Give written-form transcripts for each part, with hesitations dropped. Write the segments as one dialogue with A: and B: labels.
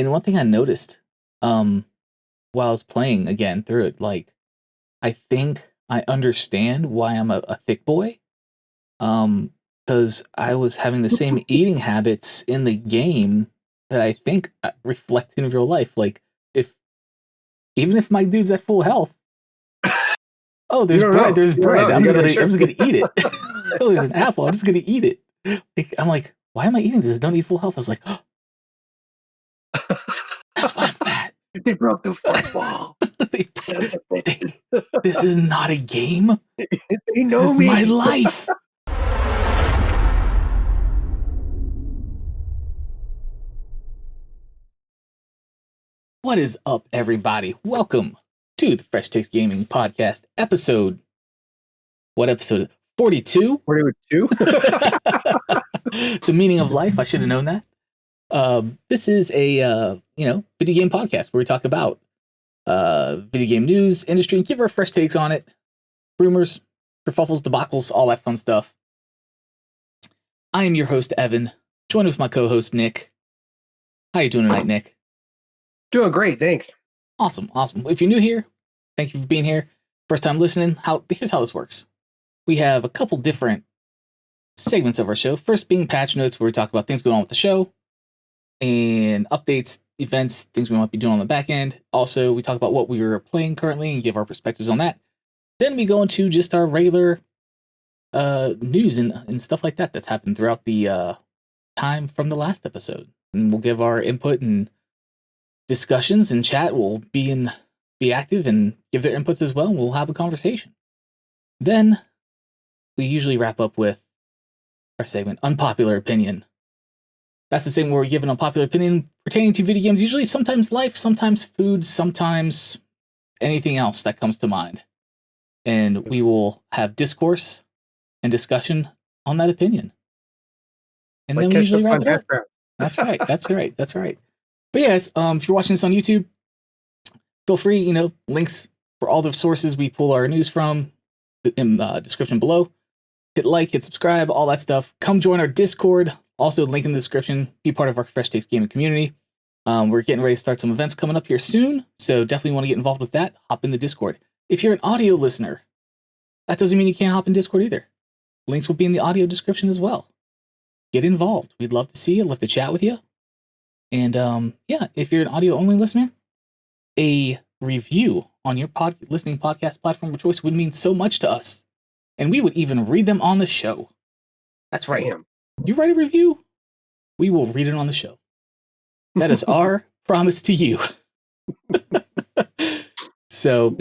A: And one thing I noticed, while I was playing again through it, like, I think I understand why I'm a thick boy. Because I was having the same eating habits in the game that I think reflect in real life. Like, even if my dude's at full health, oh, there's bread. There's bread. I'm just gonna eat it. Oh, there's an apple. I'm just gonna eat it. I'm like, why am I eating this? I don't need full health. I was like, oh, that's why I'm fat.
B: They broke the fourth wall.
A: This is not a game.
B: They know
A: this is
B: me.
A: my life. What is up, everybody? Welcome to the Fresh Takes Gaming Podcast episode. What episode? 42?
B: 42?
A: The meaning of life. I should have known that. This is a video game podcast where we talk about video game news, industry, and give our fresh takes on it. Rumors, kerfuffles, debacles, all that fun stuff. I am your host, Evan, joined with my co-host, Nick. How you doing tonight, Nick?
B: Doing great, thanks.
A: Awesome. If you're new here, thank you for being here. First time listening, here's how this works. We have a couple different segments of our show. First being patch notes, where we talk about things going on with the show and updates, events, things we might be doing on the back end. Also, we talk about what we are playing currently and give our perspectives on that. Then we go into just our regular news and stuff like that that's happened throughout the time from the last episode. And we'll give our input and discussions and chat. Will be active and give their inputs as well, and we'll have a conversation. Then we usually wrap up with our segment, Unpopular Opinion. That's the segment where we give an unpopular opinion pertaining to video games, usually sometimes life, sometimes food, sometimes anything else that comes to mind. And we will have discourse and discussion on that opinion. And then we usually wrap it up. That's right. But yes, if you're watching this on YouTube, feel free, links for all the sources we pull our news from in the description below. Hit like, hit subscribe, all that stuff. Come join our Discord. Also, link in the description. Be part of our Fresh Takes Gaming community. We're getting ready to start some events coming up here soon, so definitely want to get involved with that. Hop in the Discord. If you're an audio listener, that doesn't mean you can't hop in Discord either. Links will be in the audio description as well. Get involved. We'd love to see you. Love to chat with you. And if you're an audio-only listener, a review on your listening podcast platform of choice would mean so much to us. And we would even read them on the show. That's right.
B: Damn.
A: You write a review, we will read it on the show. That is our promise to you. So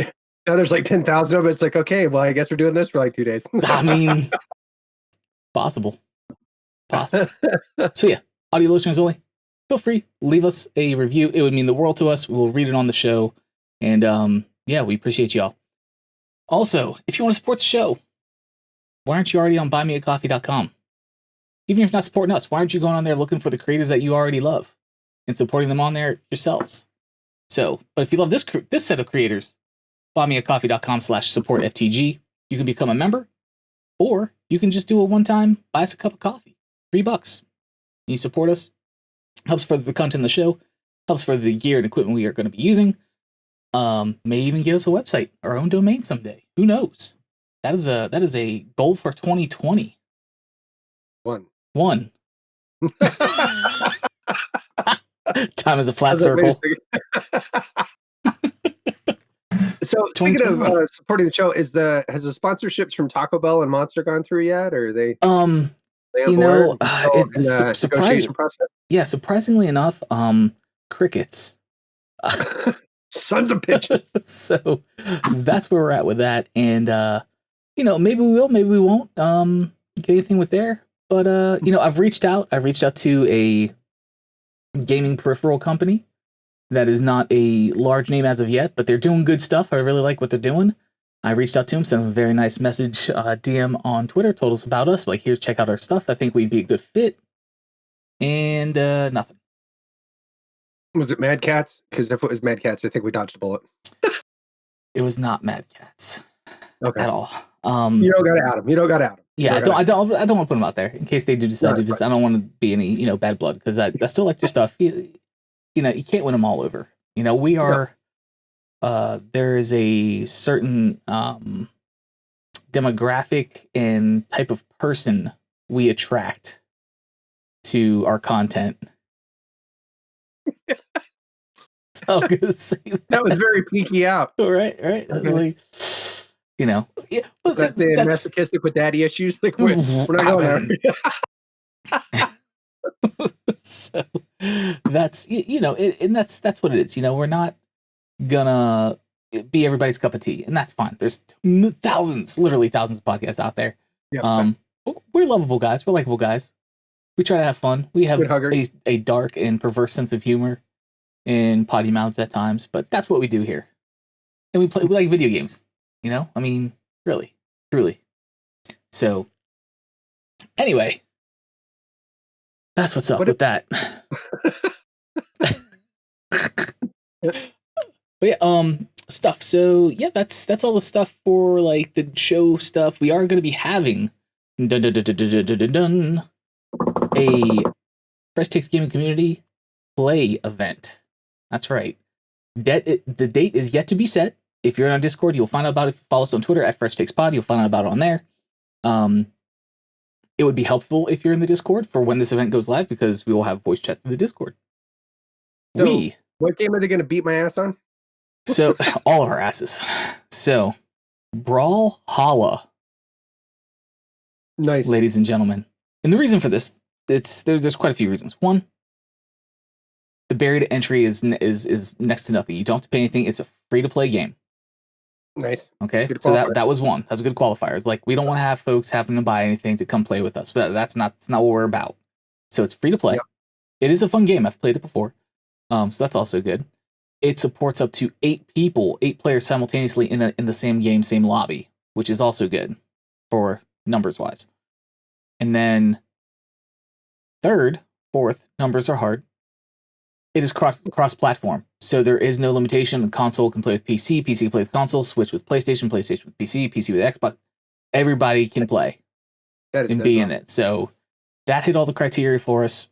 B: now there's like 10,000 of it. It's like, okay, well, I guess we're doing this for like 2 days.
A: I mean, possible. So yeah, audio listeners only. Feel free, leave us a review. It would mean the world to us. We'll read it on the show. And we appreciate y'all. Also, if you want to support the show, why aren't you already on buymeacoffee.com? Even if you're not supporting us, why aren't you going on there looking for the creators that you already love and supporting them on there yourselves? So, but if you love this set of creators, buymeacoffee.com/supportftg. You can become a member, or you can just do a one-time buy us a cup of coffee, $3. You support us. Helps further the content of the show, helps further the gear and equipment we are going to be using. May even get us a website, our own domain someday. Who knows? That is a goal for 2020. One. Time is a flat circle.
B: So speaking of supporting the show, has the sponsorships from Taco Bell and Monster gone through yet, or are they?
A: It's surprising. Yeah, surprisingly enough, crickets.
B: Sons of bitches.
A: So that's where we're at with that, and maybe we will, maybe we won't get anything with there. But I've reached out to a gaming peripheral company that is not a large name as of yet, but they're doing good stuff. I really like what they're doing. I reached out to him, sent him a very nice message, DM on Twitter, told us about us, like, here, check out our stuff. I think we'd be a good fit. And nothing.
B: Was it Mad Cats? Because if it was Mad Cats, I think we dodged a bullet.
A: It was not Mad Cats.
B: Okay.
A: At all.
B: You don't got to out them.
A: Yeah, I don't want to put them out there in case they do decide to just. I don't want to be any bad blood, because I still like their stuff. you can't win them all over. We are. There is a certain demographic and type of person we attract to our content. I'm gonna say
B: that was very peaky out.
A: Right. Okay. Like,
B: that's masochistic with daddy issues. Like we're not going there.
A: So that's and that's what it is. We're not gonna be everybody's cup of tea, and that's fine. There's literally thousands of podcasts out there.
B: Yep.
A: We're lovable guys. We're likable guys. We try to have fun. We have a dark and perverse sense of humor and potty mouths at times, but that's what we do here. And we like video games. I mean, really, truly. So, anyway, that's what's up with that. But yeah, stuff. So yeah, that's all the stuff for like the show stuff. We are going to be having a Fresh Takes Gaming Community play event. That's right. The date is yet to be set. If you're on Discord, you'll find out about it. If you follow us on Twitter at Fresh Takes Pod, you'll find out about it on there. It would be helpful if you're in the Discord for when this event goes live, because we will have voice chat through the Discord.
B: So, what game are they going to beat my ass on?
A: So, all of our asses. So, Brawlhalla.
B: Nice.
A: Ladies and gentlemen. And the reason for this, there's quite a few reasons. One, the barrier to entry is next to nothing. You don't have to pay anything. It's a free-to-play game.
B: Nice.
A: Okay, so that was one. That was a good qualifier. It's like, we don't want to have folks having to buy anything to come play with us. But that's not what we're about. So it's free to play. Yep. It is a fun game. I've played it before. So that's also good. It supports up to 8 players simultaneously in the same game, same lobby, which is also good for numbers wise. And then fourth, numbers are hard. It is cross-platform, so there is no limitation. The console can play with PC, PC can play with console, Switch with PlayStation, PlayStation with PC, PC with Xbox. Everybody can play and be in it. So that hit all the criteria for us.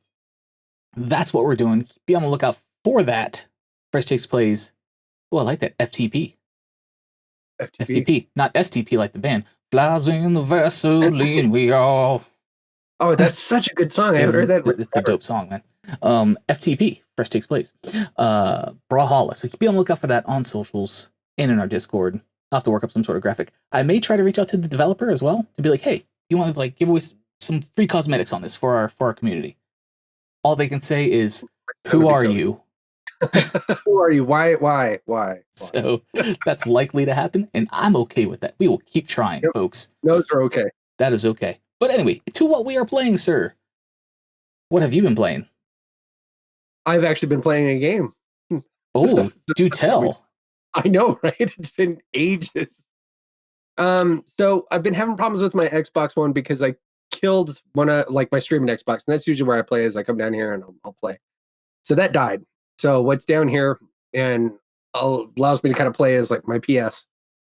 A: That's what we're doing. Be on the lookout for that. Fresh Takes plays. Oh, I like that. FTP. FTP, not STP like the band. Flies in the Vaseline, we all.
B: Oh, that's such a good song. I haven't heard that.
A: It's a dope song, man. FTP, Fresh Takes Place. Brawlhalla. So be on the lookout for that on socials and in our Discord. I'll have to work up some sort of graphic. I may try to reach out to the developer as well to be like, hey, you want to like give away some free cosmetics on this for our community? All they can say is, who are you?
B: Who are you? Why?
A: So that's likely to happen, and I'm okay with that. We will keep trying, folks.
B: Those are okay.
A: That is okay. But anyway, to what we are playing, sir. What have you been playing?
B: I've actually been playing a game.
A: Oh, do tell.
B: I know, right? It's been ages. So I've been having problems with my Xbox One because I killed one of like my streaming Xbox, and that's usually where I play. Is I come down here and I'll play. So that died. So what's down here and allows me to kind of play is like my PS.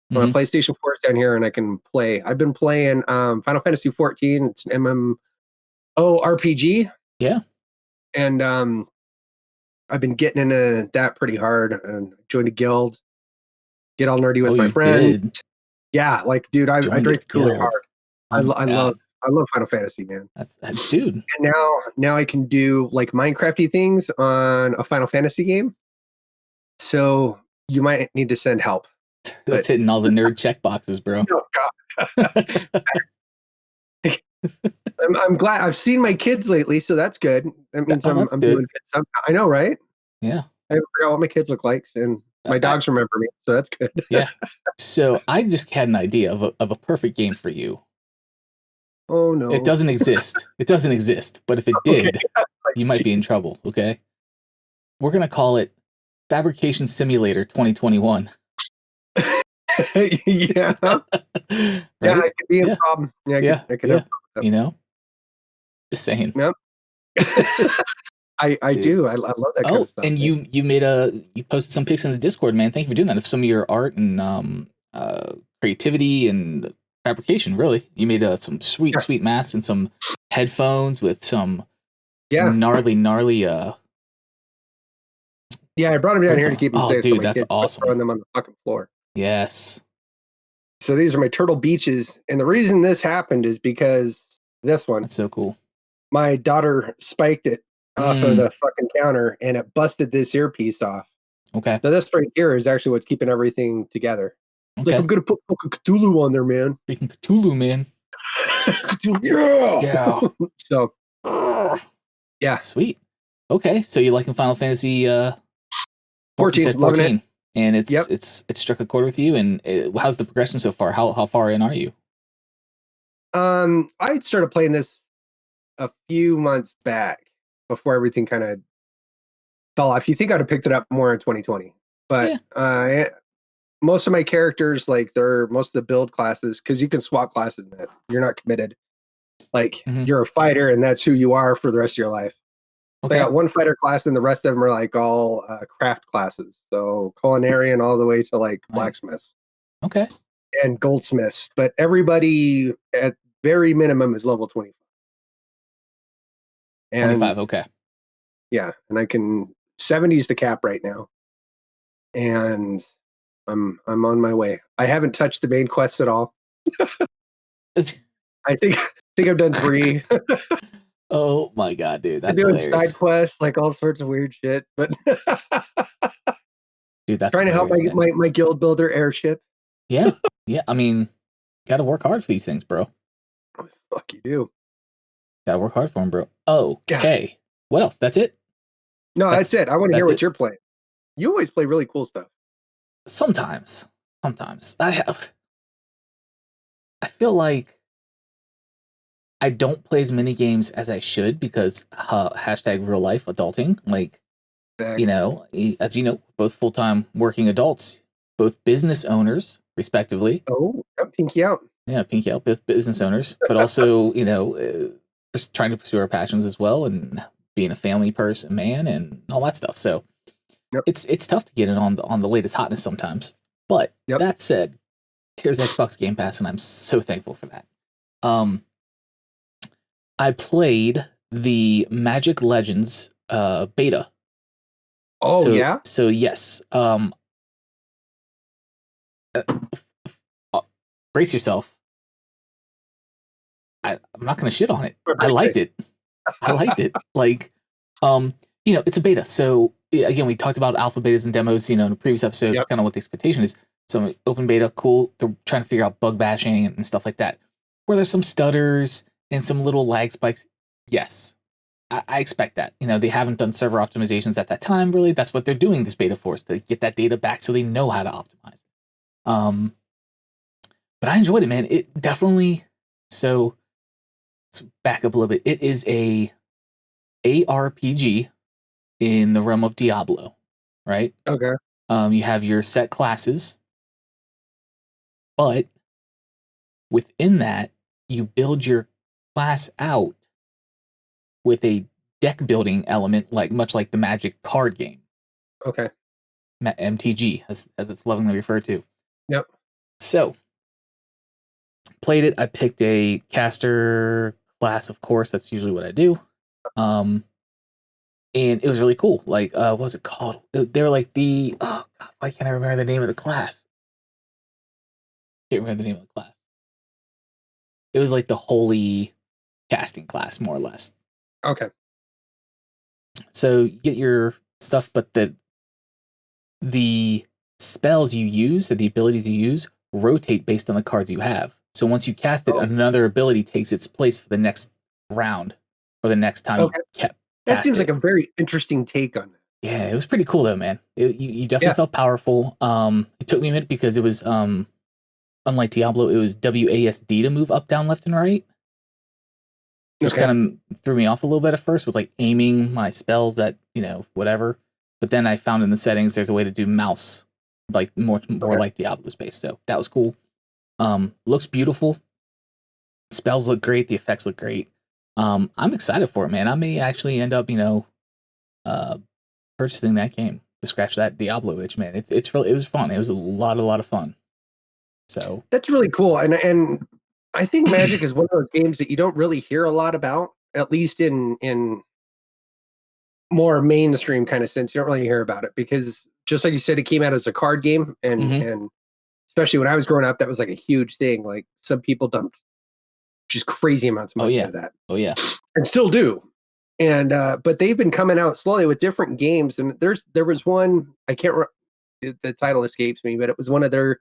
B: My PlayStation 4 is down here, and I can play. I've been playing Final Fantasy 14. It's an MMORPG.
A: Yeah.
B: And I've been getting into that pretty hard, and joined a guild. Get all nerdy with my friend. Did. Yeah, like dude, I drink the Kool-Aid hard. I love Final Fantasy, man.
A: That's dude.
B: And now I can do like Minecrafty things on a Final Fantasy game. So you might need to send help.
A: That's hitting all the nerd check boxes, bro.
B: Oh God. I'm glad I've seen my kids lately, so that's good. That means I'm doing good stuff. I know, right?
A: Yeah.
B: I forgot what my kids look like, and my dogs remember me, so that's good.
A: Yeah. So I just had an idea of a perfect game for you.
B: Oh no.
A: It doesn't exist. It doesn't exist. But if it did, you might be in trouble, okay? We're gonna call it Fabrication Simulator 2021.
B: Yeah. Right? Yeah, it could be a problem. Yeah, I could
A: you know? Just saying.
B: Yep. I do. I love that kind of stuff.
A: And you posted some pics in the Discord, man. Thank you for doing that. Of some of your art and creativity and fabrication, really. You made some sweet masks and some headphones with some gnarly
B: Yeah, I brought him down
A: Turtles
B: here to
A: on.
B: keep him
A: Oh,
B: safe. So
A: dude,
B: my
A: that's
B: kids quit
A: awesome.
B: throwing them on the fucking floor.
A: Yes.
B: So these are my turtle beaches, and the reason this happened is because this one,
A: That's so cool.
B: my daughter spiked it off of the fucking counter, and it busted this earpiece off.
A: Okay.
B: So this right here is actually what's keeping everything together. It's
A: Okay.
B: like, I'm gonna put Cthulhu on there, man.
A: Freaking Cthulhu, man.
B: Yeah.
A: Yeah.
B: So yeah.
A: Sweet. Okay, so you're liking Final Fantasy
B: 14,
A: you said
B: loving
A: 14,
B: it.
A: and it's
B: Yep.
A: it's struck a chord with you. And how's the progression so far? How far in are you?
B: I started playing this a few months back before everything kind of fell off. You think I'd have picked it up more in 2020, but most of my characters, like most of the build classes, because you can swap classes in that. You're not committed. Like you're a fighter, and that's who you are for the rest of your life. Okay. So I got one fighter class, and the rest of them are like all craft classes. So culinarian all the way to like blacksmiths.
A: Okay.
B: And goldsmiths, but everybody at very minimum is level 25. And
A: 25. Okay.
B: Yeah, and I can 70 is the cap right now, and I'm on my way. I haven't touched the main quests at all. I think I've done 3.
A: Oh my god, dude, that's
B: I'm doing
A: hilarious.
B: side quests, like all sorts of weird shit, but
A: dude, that's
B: trying to help my guild builder airship.
A: Yeah. I mean, gotta work hard for these things, bro.
B: Fuck you do.
A: Gotta work hard for them, bro. Okay. God. What else? That's it?
B: No, that's it. I want to hear what you're playing. You always play really cool stuff.
A: Sometimes. I feel like I don't play as many games as I should because hashtag real life adulting. Like, you know, as you know, both full-time working adults, both business owners, respectively.
B: Oh, pinky out.
A: Yeah, pinky out, both business owners, but also, you know, just trying to pursue our passions as well, and being a family person, man, and all that stuff. So it's tough to get it on the latest hotness sometimes. But that said, here's Xbox Game Pass, and I'm so thankful for that. I played the Magic Legends beta.
B: Oh, yeah?
A: So yes. Brace yourself. I'm not going to shit on it. I liked it. Like, you know, it's a beta. So again, we talked about alpha betas and demos, you know, in a previous episode, kind of what the expectation is. So open beta, cool. They're trying to figure out bug bashing and stuff like that. Where there's some stutters and some little lag spikes. Yes, I expect that. You know, they haven't done server optimizations at that time, really. That's what they're doing this beta for, is to get that data back so they know how to optimize it. But I enjoyed it, man. It definitely, so let's back up a little bit. It is a ARPG in the realm of Diablo, right?
B: Okay.
A: You have your set classes, but within that, you build your class out with a deck building element, like much like the Magic card game.
B: Okay.
A: MTG, as it's lovingly referred to.
B: Yep.
A: So, played it. I picked a caster class, of course. That's usually what I do. And it was really cool. Like, what was it called? They were like oh god, why can't I remember the name of the class? Can't remember the name of the class. It was like the holy casting class, more or less.
B: Okay.
A: So you get your stuff, but the spells you use or the abilities you use rotate based on the cards you have. So once you cast it, another ability takes its place for the next round or the next time you kept.
B: That seems like a very interesting take on that.
A: Yeah, it was pretty cool though, man. You definitely felt powerful. It took me a minute because it was unlike Diablo, it was WASD to move up, down, left, and right. Just kind of threw me off a little bit at first with like aiming my spells at, you know, whatever. But then I found in the settings there's a way to do mouse, like more like Diablo's based. So that was cool. Looks beautiful. Spells look great. The effects look great. I'm excited for it, man. I may actually end up, you know, purchasing that game to scratch that Diablo itch, man. It was fun. It was a lot of fun. So
B: that's really cool. And I think Magic is one of those games that you don't really hear a lot about, at least in more mainstream kind of sense, you don't really hear about it because just like you said, it came out as a card game, and especially when I was growing up, that was like a huge thing. Like some people dumped just crazy amounts of money into that.
A: Oh yeah.
B: And still do. And but they've been coming out slowly with different games. And there was one, I can't the title escapes me, but it was one of their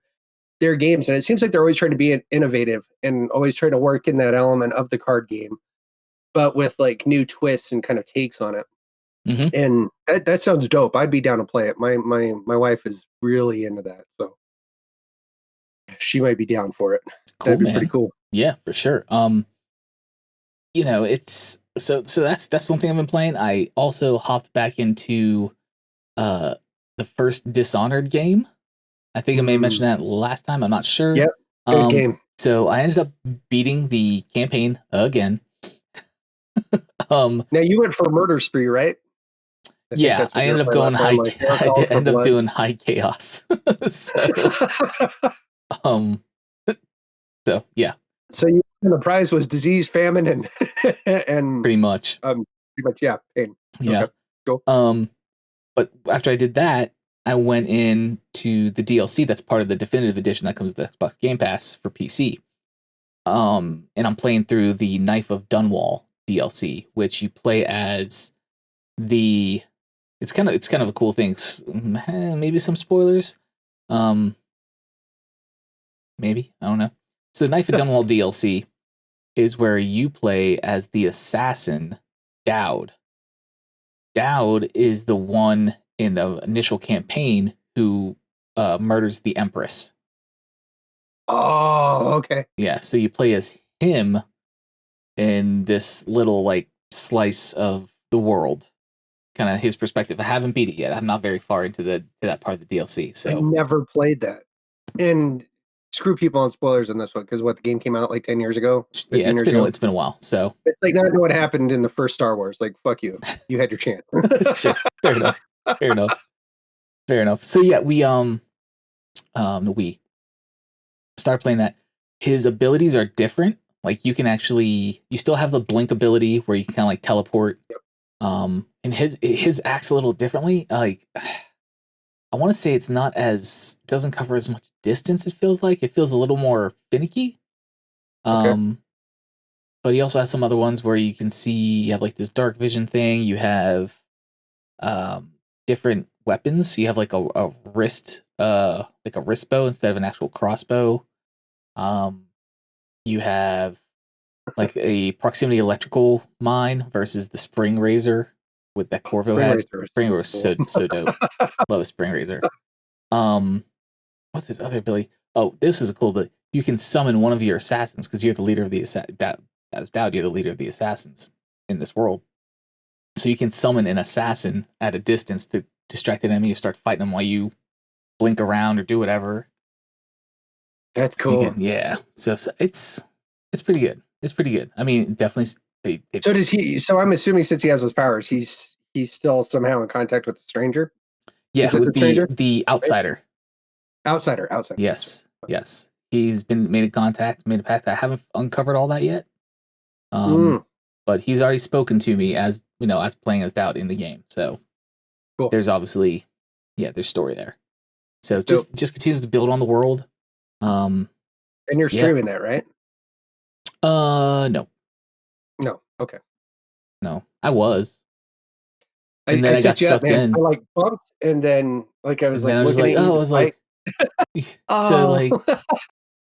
B: games. And it seems like they're always trying to be innovative and always trying to work in that element of the card game, but with like new twists and kind of takes on it. And that sounds dope. I'd be down to play it. My wife is really into that, so she might be down for it.
A: Cool,
B: That'd be
A: man.
B: pretty cool.
A: Yeah, for sure. You know, it's so that's one thing I've been playing. I also hopped back into the first Dishonored game. I think I may have mentioned that last time. I'm not sure.
B: Yep. Good game.
A: So I ended up beating the campaign again.
B: Now you went for murder spree, right?
A: I ended up going high. I ended up doing high chaos. So yeah.
B: So the prize was disease, famine, and
A: pretty much.
B: Yeah, pain.
A: Yeah.
B: Okay.
A: Cool. But after I did that, I went into the DLC that's part of the definitive edition that comes with the Xbox Game Pass for PC. And I'm playing through the Knife of Dunwall DLC, which you play as the. It's kind of a cool thing. Maybe some spoilers. Maybe, I don't know. So the Knife of Dunwall DLC is where you play as the assassin Dowd. Dowd is the one in the initial campaign who murders the Empress.
B: Oh, okay.
A: Yeah, so you play as him in this little like slice of the world, kind of his perspective. I haven't beat it yet. I'm not very far into that part of the DLC. So
B: I never played that. And screw people on spoilers on this one because the game came out like 10 years ago.
A: Yeah, it's been a while. So
B: it's like not what happened in the first Star Wars. Like fuck you, you had your chance.
A: Sure. Fair enough. So yeah, we started playing that. His abilities are different. Like you still have the blink ability where you can kind of like teleport.
B: Yep.
A: And his acts a little differently. Like I want to say it's doesn't cover as much distance. It feels a little more finicky.
B: Okay.
A: But he also has some other ones where you can see you have like this dark vision thing. You have different weapons. You have like a wrist bow instead of an actual crossbow. You have like a proximity electrical mine versus the spring razor with that Corvo had. Spring razor was so dope. Love a spring razor. What's his other ability? Oh, this is a cool ability. You can summon one of your assassins because you're the leader of the Dowd. You're the leader of the assassins in this world. So you can summon an assassin at a distance to distract an enemy or start fighting them while you blink around or do whatever.
B: That's cool.
A: So it's pretty good. It's pretty good. I mean, definitely.
B: So does he? So I'm assuming since he has those powers, he's still somehow in contact with the stranger.
A: Yeah, with the outsider.
B: Outsider.
A: Yes. He's made a pact. I haven't uncovered all that yet. But he's already spoken to me as playing as Dowd in the game. So
B: cool.
A: There's obviously, there's story there. So just continues to build on the world.
B: And you're streaming that, right?
A: No.
B: No. Okay.
A: No, I was.
B: And then I got sucked in. I like bumped, and then like I was like looking at you. I was like,
A: so like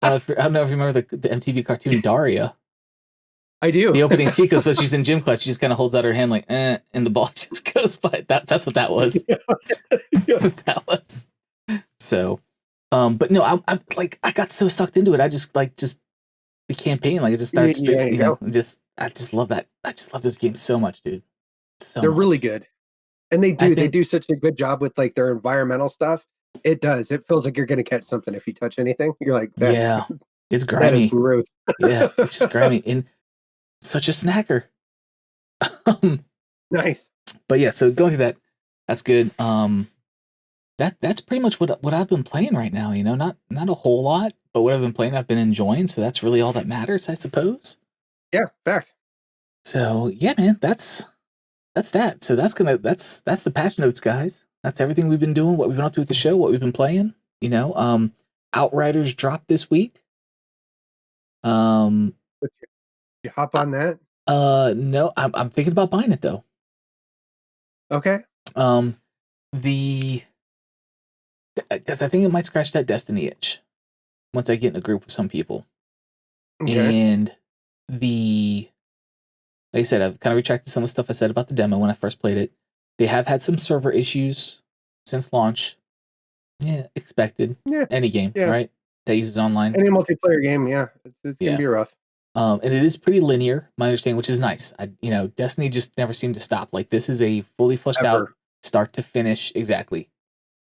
A: I don't know if you remember the MTV cartoon Daria.
B: I do.
A: The opening sequence was she's in gym class. She just kind of holds out her hand like, and the ball just goes by. That's what that was. That's what that was. So, but no, I'm like, I got so sucked into it. I just the campaign, like it just started straight. I just love that. I just love those games so much, dude.
B: They're really good, and they do such a good job with like their environmental stuff. It does. It feels like you're gonna catch something if you touch anything. You're like,
A: it's grimy.
B: That is gross.
A: Yeah, it's just grimy and such a snacker.
B: Nice.
A: But yeah, so going through that, that's good. That's pretty much what I've been playing right now. Not a whole lot, but what I've been playing, I've been enjoying. So that's really all that matters, I suppose.
B: Yeah, fact.
A: So yeah, man, that's that's that. So that's the patch notes, guys. That's everything we've been doing, what we've been up to with the show, what we've been playing. Outriders dropped this week.
B: You hop on that?
A: No, I'm thinking about buying it though.
B: Okay.
A: Because I think it might scratch that Destiny itch once I get in a group with some people.
B: Okay.
A: And like I said, I've kind of retracted some of the stuff I said about the demo when I first played it. They have had some server issues since launch. Yeah, expected.
B: Yeah.
A: Any game,
B: Yeah.
A: right? That uses online.
B: Any multiplayer game, yeah. It's
A: Yeah.
B: gonna be rough.
A: And it is pretty linear, my understanding, which is nice. Destiny just never seemed to stop. Like, this is a fully fleshed out,
B: Ever.
A: start to finish, exactly.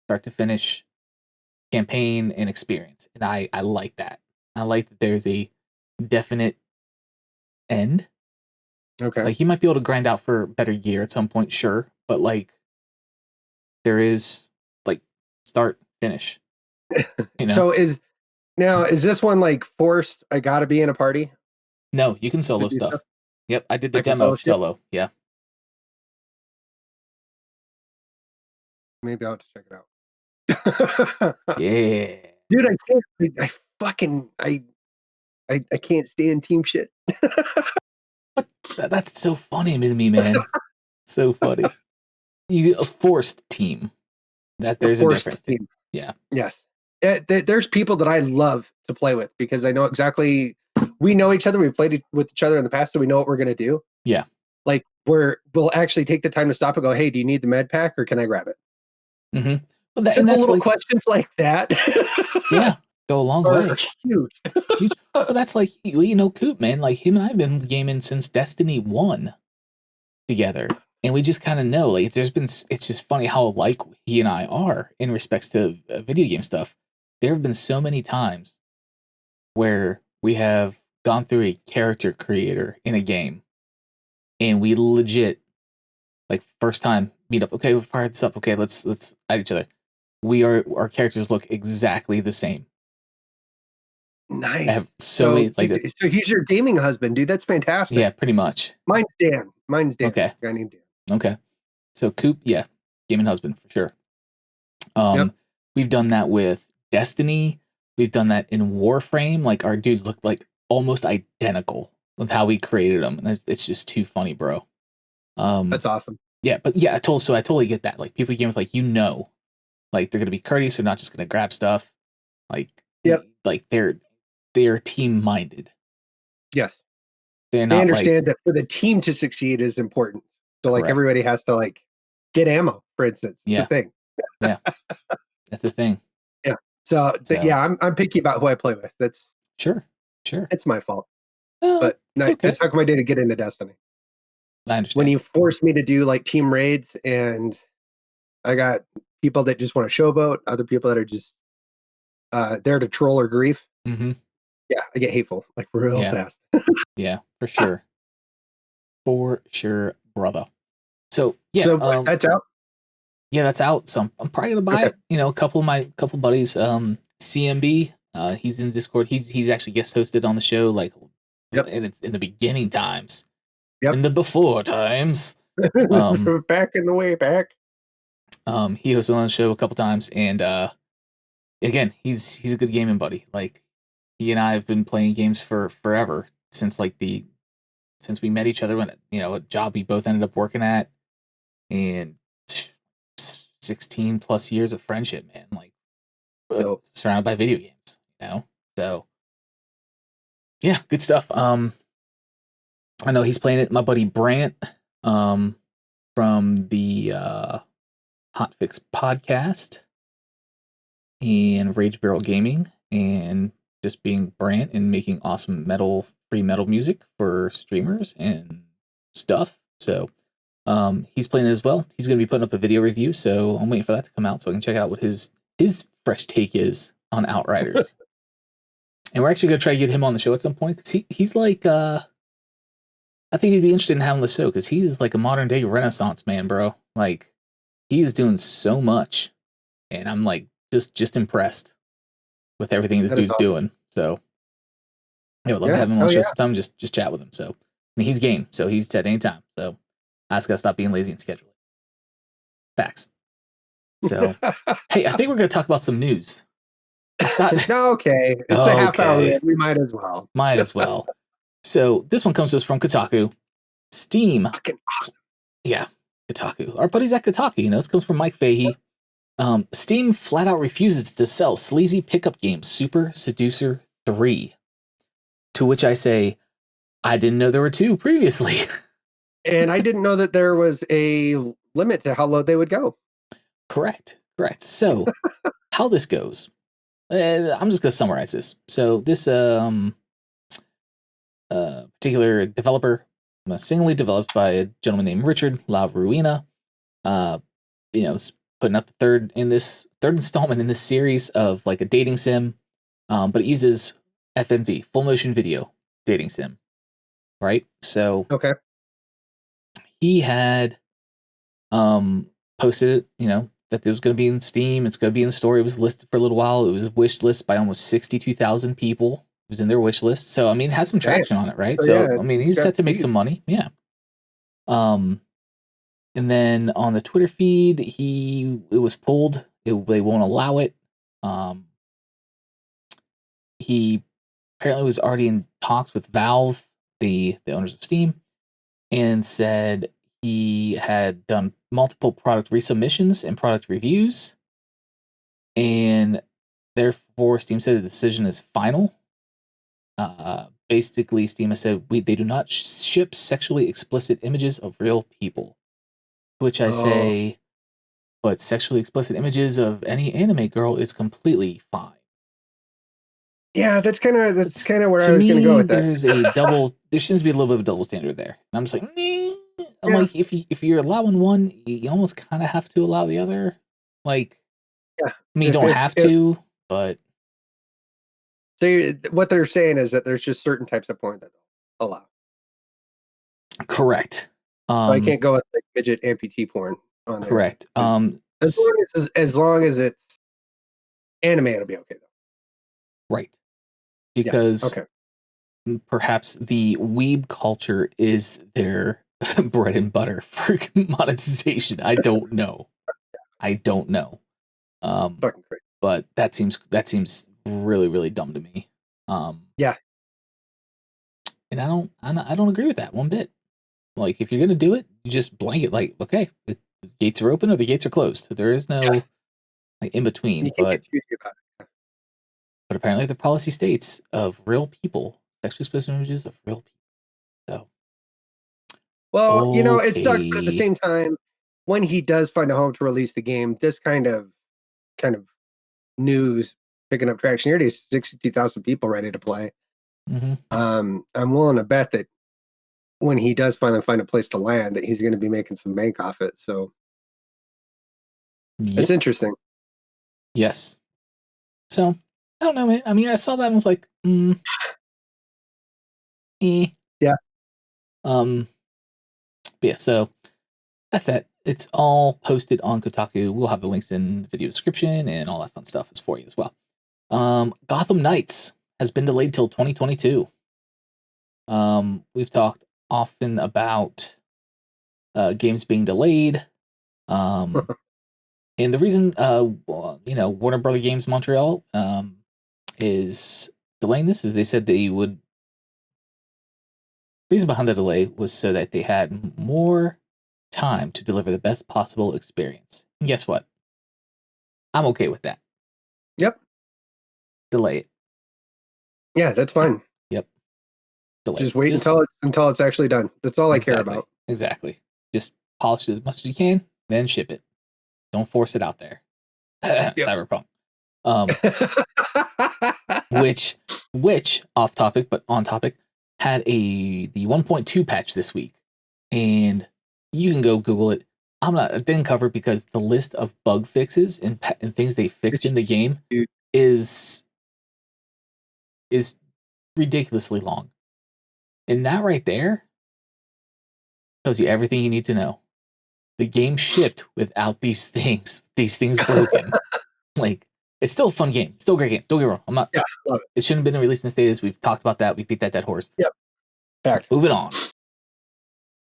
A: Start to finish campaign and experience. And I like that. I like that there's a definite end.
B: Okay.
A: Like, you might be able to grind out for better gear at some point, sure. But, like, there is, like, start, finish.
B: So is this one like forced? I gotta be in a party.
A: No, you can solo stuff. Yep, I did the demo solo. Yeah.
B: Maybe I'll have to check it out.
A: Yeah.
B: Dude, I can't. I fucking I can't stand team shit.
A: But that's so funny to me, man. So funny. You a forced team. There's a difference.
B: Team.
A: Yeah.
B: Yes. There's people that I love to play with because I know exactly. We know each other. We've played with each other in the past, so we know what we're gonna do.
A: Yeah.
B: Like we'll actually take the time to stop and go, hey, do you need the med pack or can I grab it?
A: Mm-hmm. Well,
B: Simple little questions like that.
A: Yeah, go a long way.
B: Huge.
A: Huge. Well, that's like Coop, man. Like him and I've been gaming since Destiny 1 together, and we just kind of know. Like, it's just funny how alike he and I are in respects to video game stuff. There have been so many times where we have gone through a character creator in a game, and we legit, like, first time meet up. Okay, we'll fire this up. Okay, let's add each other. Our characters look exactly the same.
B: Nice.
A: I have so many, like,
B: so he's your gaming husband, dude. That's fantastic.
A: Yeah, pretty much.
B: Mine's Dan.
A: Okay.
B: A guy named Dan.
A: Okay. So Coop, yeah, gaming husband for sure. We've done that with Destiny. We've done that in Warframe. Like, our dudes look like almost identical with how we created them, and it's just too funny, bro.
B: That's awesome.
A: Yeah, but yeah, I totally get that. Like, people game with, like, like, they're gonna be courteous. They're not just gonna grab stuff. Like,
B: yep.
A: Like, they're team minded.
B: Yes.
A: They
B: understand that for the team to succeed is important. So like everybody has to like get ammo, for instance.
A: Yeah.
B: The thing.
A: Yeah. That's the thing.
B: Yeah. So yeah, I'm picky about who I play with. That's
A: sure.
B: It's my fault. But
A: okay.
B: It took my day to get into Destiny.
A: I understand.
B: When you force me to do like team raids, and I got people that just want to showboat, other people that are just there to troll or grief.
A: Mm-hmm.
B: Yeah, I get hateful like real fast.
A: Yeah, for sure. For sure, brother. So yeah,
B: so that's out.
A: Yeah, that's out. So I'm probably gonna buy it. A couple of buddies, CMB, he's in Discord. He's actually guest hosted on the show, like, and it's in the beginning times.
B: Yep.
A: In the before times.
B: Back in the way back.
A: He hosted on the show a couple times, and again, he's a good gaming buddy. Like, he and I have been playing games for forever since we met each other when a job we both ended up working at, and 16 plus years of friendship, man. Like, surrounded by video games, So yeah, good stuff. I know he's playing it. My buddy Brant, from the Hotfix podcast and Rage Barrel Gaming, and just being Brant and making awesome free metal music for streamers and stuff. So he's playing it as well. He's going to be putting up a video review, so I'm waiting for that to come out so I can check out what his fresh take is on Outriders. And we're actually going to try to get him on the show at some point, because he's like, I think he'd be interested in having the show, because he's like a modern day Renaissance man, bro. Like, he is doing so much, and I'm like just impressed with everything this dude's doing. So yeah, I would love to have him on the show sometime, just chat with him. So, and he's game, so he's at any time. So I just gotta stop being lazy and schedule it. Facts. So, hey, I think we're gonna talk about some news.
B: Okay, it's a half hour in. We might as well.
A: Might as well. So this one comes to us from Kotaku. Steam.
B: Fucking awesome.
A: Yeah, Kotaku. Our buddies at Kotaku, this comes from Mike Fahey. Steam flat out refuses to sell sleazy pickup game Super Seducer 3. To which I say, I didn't know there were 2 previously.
B: And I didn't know that there was a limit to how low they would go.
A: Correct. So, how this goes, I'm just going to summarize this. So, this particular developer, singly developed by a gentleman named Richard La Ruina, is putting out the third installment in this series of like a dating sim, but it uses FMV, full motion video dating sim, right? So,
B: okay,
A: he had posted it, that it was going to be in Steam. It's going to be in the store. It was listed for a little while. It was wish list by almost 62,000 people. It was in their wish list. So, I mean, it has some traction on it, right? So,
B: yeah,
A: I mean, he's set to make some money. Yeah. And then on the Twitter feed, it was pulled. They won't allow it. He apparently was already in talks with Valve, the owners of Steam, and said he had done multiple product resubmissions and product reviews, and therefore Steam said the decision is final. Basically, Steam has said they do not ship sexually explicit images of real people. Which I say, but sexually explicit images of any anime girl is completely fine.
B: Yeah, that's kind of where I was going to go with that.
A: There seems to be a little bit of a double standard there. And I'm just like, like, if you're allowing one, you almost kind of have to allow the other. Like, I mean, you don't have to, but.
B: So what they're saying is that there's just certain types of porn that they'll allow.
A: Correct.
B: So I can't go with like midget amputee porn on there.
A: Correct.
B: As long as it's anime, it'll be okay though.
A: Right. Because perhaps the weeb culture is their bread and butter for monetization. I don't know.
B: Fucking crazy.
A: But that seems really, really dumb to me.
B: Yeah.
A: And I don't agree with that one bit. Like, if you're gonna do it, you just blanket, like, okay, the gates are open or the gates are closed. There is no like in between. But apparently the policy states of real people, sexually explicit images of real people. So,
B: well, it sucks, but at the same time, when he does find a home to release the game, this kind of news picking up traction. Here it is, 62,000 people ready to play.
A: Mm-hmm.
B: I'm willing to bet that when he does finally find a place to land, that he's going to be making some bank off it. So it's interesting.
A: Yes. So I don't know, man. I mean, I saw that and was like,
B: yeah.
A: But yeah, so that's it. It's all posted on Kotaku. We'll have the links in the video description and all that fun stuff is for you as well. Gotham Knights has been delayed till 2022. We've talked often about games being delayed. And the reason, Warner Brother Games Montreal is delaying this is they said they would. Reason behind the delay was so that they had more time to deliver the best possible experience. And guess what? I'm okay with that.
B: Yep.
A: Delay it.
B: Yeah, that's fine.
A: Yep. Delay.
B: Just wait until it's actually done. That's all I care about.
A: Exactly. Just polish it as much as you can, then ship it. Don't force it out there. Cyberpunk. Which off topic but on topic had the 1.2 patch this week, and you can go Google it. I didn't cover it because the list of bug fixes and things they fixed in the game is ridiculously long, and that right there tells you everything you need to know. The game shipped without these things broken. Like, it's still a fun game. Still a great game. Don't get me wrong. I'm not.
B: Yeah, love it.
A: It shouldn't have been released in status. We've talked about that. We beat that dead horse.
B: Yep. Fact.
A: Moving on.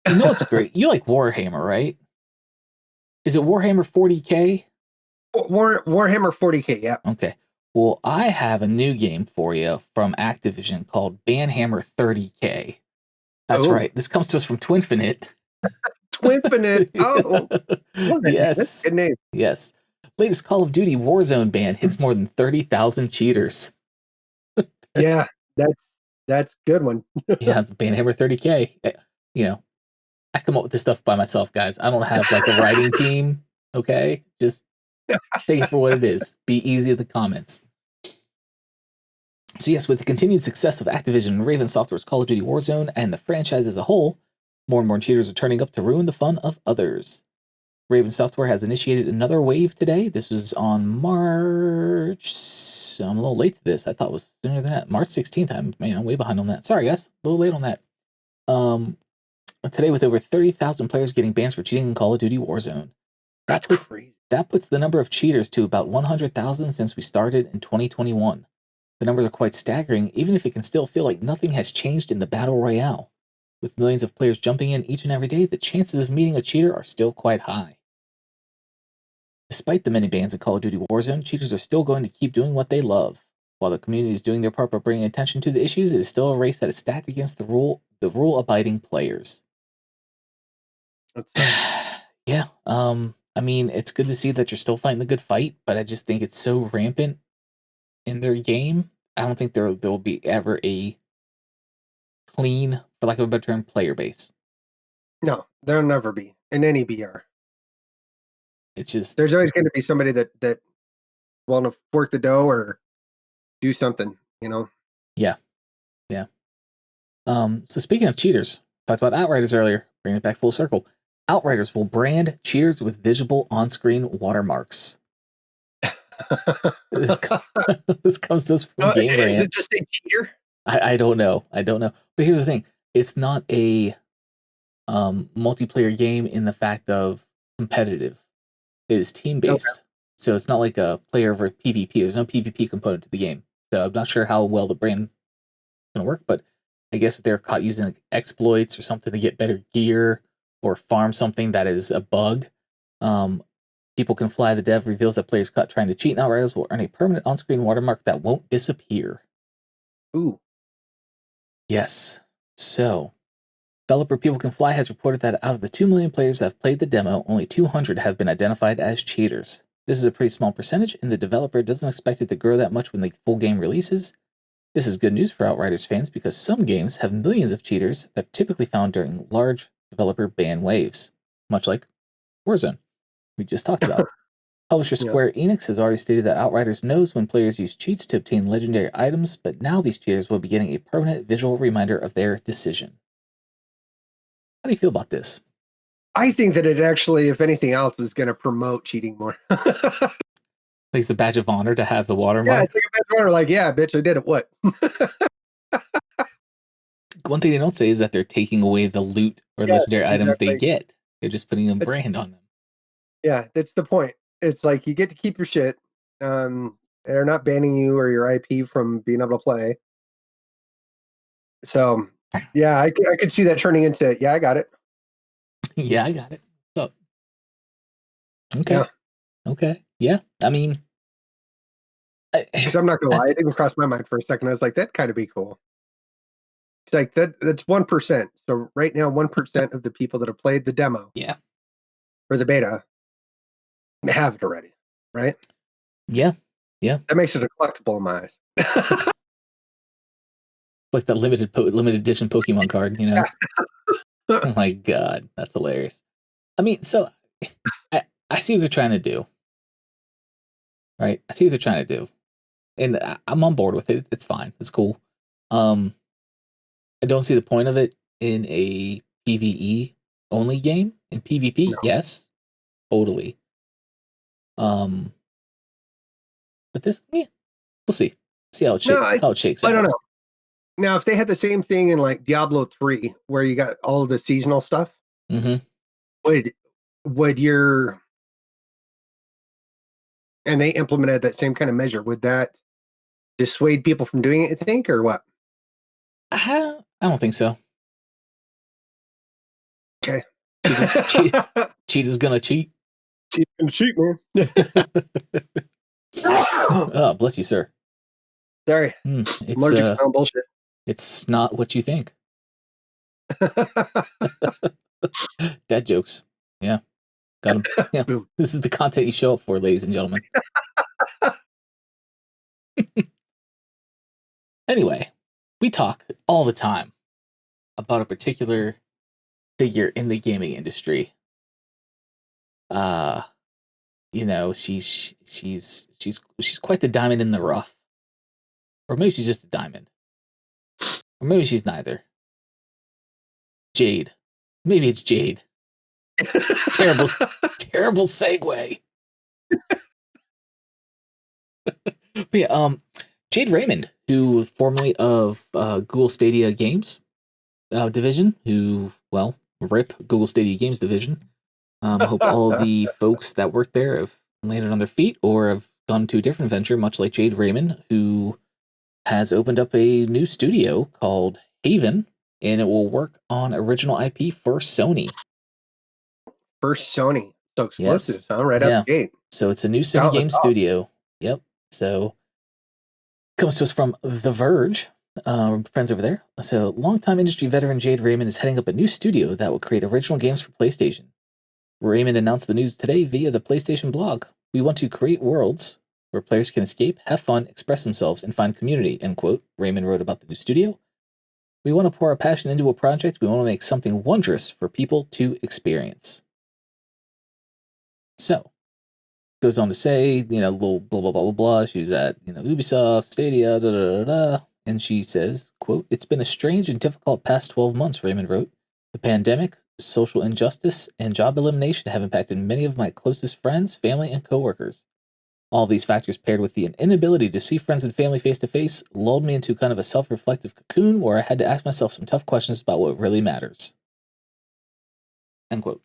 A: You know what's great? You like Warhammer, right? Is it Warhammer 40K?
B: Warhammer 40K, yeah.
A: Okay. Well, I have a new game for you from Activision called BanHammer 30K. That's
B: Oh,
A: right. This comes to us from Twinfinite.
B: Twinfinite. Oh, love that name. That's a
A: Yes.
B: good name.
A: Yes. Latest Call of Duty Warzone ban hits more than 30,000 cheaters.
B: Yeah, that's a good one.
A: Yeah, it's BanHammer 30K. You know, I come up with this stuff by myself, guys. I don't have like a writing team. Okay. Just take it for what it is. Be easy in the comments. So yes, with the continued success of Activision and Raven Software's Call of Duty Warzone and the franchise as a whole, more and more cheaters are turning up to ruin the fun of others. Raven Software has initiated another wave today. This was on March. I'm a little late to this. I thought it was sooner than that. March 16th. I'm way behind on that. Sorry, guys. A little late on that. Today, with over 30,000 players getting bans for cheating in Call of Duty Warzone.
B: That's crazy.
A: That puts the number of cheaters to about 100,000 since we started in 2021. The numbers are quite staggering, even if it can still feel like nothing has changed in the Battle Royale. With millions of players jumping in each and every day, the chances of meeting a cheater are still quite high. Despite the many bans in Call of Duty Warzone, cheaters are still going to keep doing what they love. While the community is doing their part by bringing attention to the issues, it is still a race that is stacked against the rule-abiding players. Yeah. I mean, it's good to see that you're still fighting the good fight, but I just think it's so rampant in their game. I don't think there will be ever a clean, for lack of a better term, player base.
B: No, there'll never be in any BR.
A: It's just
B: There's always going to be somebody that want to fork the dough or do something, you know.
A: yeah. So speaking of cheaters, talked about Outriders earlier, bringing it back full circle. Outriders will brand cheaters with visible on-screen watermarks. This, this comes to us from
B: Is
A: GameRant.
B: it just a cheater?
A: I don't know. But here's the thing. It's not a multiplayer game in the fact of competitive. It is team-based.
B: Okay.
A: So it's not like a player over PvP. There's no PvP component to the game. So I'm not sure how well the brand is going to work, but I guess if they're caught using like exploits or something to get better gear or farm something that is a bug, People Can Fly, the dev reveals that players caught trying to cheat in Outriders will earn a permanent on-screen watermark that won't disappear.
B: Ooh.
A: Yes. So, developer People Can Fly has reported that out of the 2 million players that have played the demo, only 200 have been identified as cheaters. This is a pretty small percentage, and the developer doesn't expect it to grow that much when the full game releases. This is good news for Outriders fans because some games have millions of cheaters that are typically found during large developer ban waves, much like Warzone, we just talked about. Publisher Square Enix has already stated that Outriders knows when players use cheats to obtain legendary items, but now these cheaters will be getting a permanent visual reminder of their decision. How do you feel about this?
B: I think that it actually, if anything else, is going to promote cheating more.
A: Like it's a badge of honor to have the watermark.
B: Yeah, it's like a badge of honor. Like, yeah, bitch, I did it. What?
A: One thing they don't say is that they're taking away the loot or legendary items they get. They're just putting a brand on them.
B: Yeah, that's the point. It's like you get to keep your shit. They're not banning you or your IP from being able to play. So, yeah, I could see that turning into, yeah, I got it.
A: Yeah, I got it. Oh. Okay.
B: Yeah.
A: Okay. Yeah. I mean,
B: Because I'm not gonna lie, it didn't cross my mind for a second. I was like, that'd kind of be cool. It's like that's 1%. So right now, 1% of the people that have played the demo,
A: yeah,
B: or the beta, have it already, right?
A: Yeah.
B: That makes it a collectible in my eyes.
A: Like the limited edition Pokemon card, you know? Oh my god, that's hilarious. I mean, so I see what they're trying to do. Right? I see what they're trying to do. And I'm on board with it. It's fine. It's cool. I don't see the point of it in a PvE only game. In PvP,
B: No.
A: yes, totally. But this, yeah, we'll see. See how it shakes out.
B: I don't know. Now, if they had the same thing in like Diablo 3, where you got all of the seasonal stuff, would your, and they implemented that same kind of measure, would that dissuade people from doing it, you think, or what?
A: I don't think so.
B: Okay.
A: Cheat is gonna cheat.
B: Cheat and cheat, man.
A: Oh, bless you, sir.
B: Sorry.
A: It's
B: Allergic to bullshit.
A: it's not what you think. Dad jokes. Yeah, got him. Yeah,
B: Boom.
A: this is the content you show up for, ladies and gentlemen. Anyway, we talk all the time about a particular figure in the gaming industry. You know, she's quite the diamond in the rough. Or maybe she's just a diamond. Or maybe she's neither. Jade. Maybe it's Jade. Terrible segue. But yeah, Jade Raymond, who formerly of Google Stadia Games division, who, well, rip Google Stadia Games division. I hope all the folks that work there have landed on their feet or have gone to a different venture, much like Jade Raymond, who has opened up a new studio called Haven, and it will work on original IP for Sony.
B: First Sony. So exclusive,
A: Yes.
B: huh? Right out the gate.
A: So it's a new Sony game studio. Yep. So comes to us from The Verge. Friends over there. So longtime industry veteran Jade Raymond is heading up a new studio that will create original games for PlayStation. Raymond announced the news today via the PlayStation blog. We want to create worlds where players can escape, have fun, express themselves, and find community, end quote. Raymond wrote about the new studio. We want to pour our passion into a project. We want to make something wondrous for people to experience. So, goes on to say, you know, little blah, blah, blah, blah, blah. She was at, you know, Ubisoft, Stadia, da, da, da, da. And she says, quote, "It's been a strange and difficult past 12 months," Raymond wrote. "The pandemic, social injustice, and job elimination have impacted many of my closest friends, family, and coworkers. All these factors, paired with the inability to see friends and family face to face, lulled me into kind of a self-reflective cocoon where I had to ask myself some tough questions about what really matters." End quote.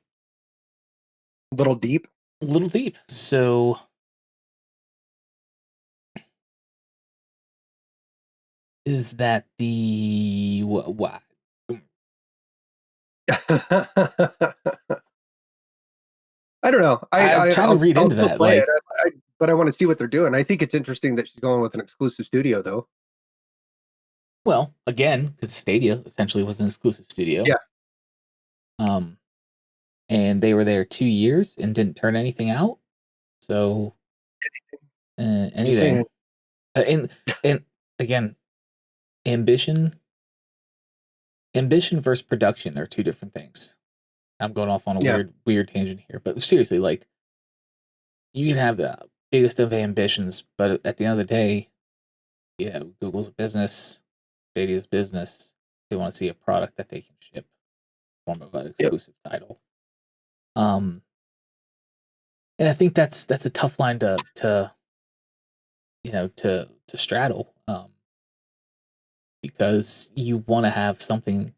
B: Little deep.
A: A little deep. So, is that the what?
B: I don't know.
A: I'm trying to read into that.
B: Play it, but I want to see what they're doing. I think it's interesting that she's going with an exclusive studio, though.
A: Well, again, because Stadia essentially was an exclusive studio.
B: Yeah.
A: And they were there 2 years and didn't turn anything out. So, anything. And again, ambition versus production are two different things. I'm going off on a weird tangent here, but seriously, like, you can have the biggest of ambitions, but at the end of the day, yeah, Google's a business, Stadia's business. They want to see a product that they can ship in the form of an exclusive title. And I think that's a tough line to straddle, because you want to have something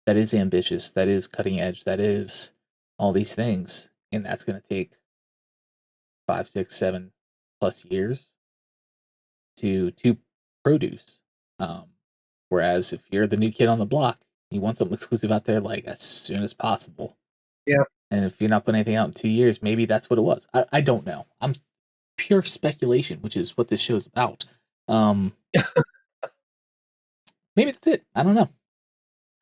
A: that is ambitious, that is cutting edge, that is all these things, and that's going to take 5, 6, 7 plus years to produce. Whereas if you're the new kid on the block, you want something exclusive out there like as soon as possible.
B: Yeah.
A: And if you're not putting anything out in 2 years, maybe that's what it was. I don't know. I'm pure speculation, which is what this show's about. Maybe that's it. I don't know.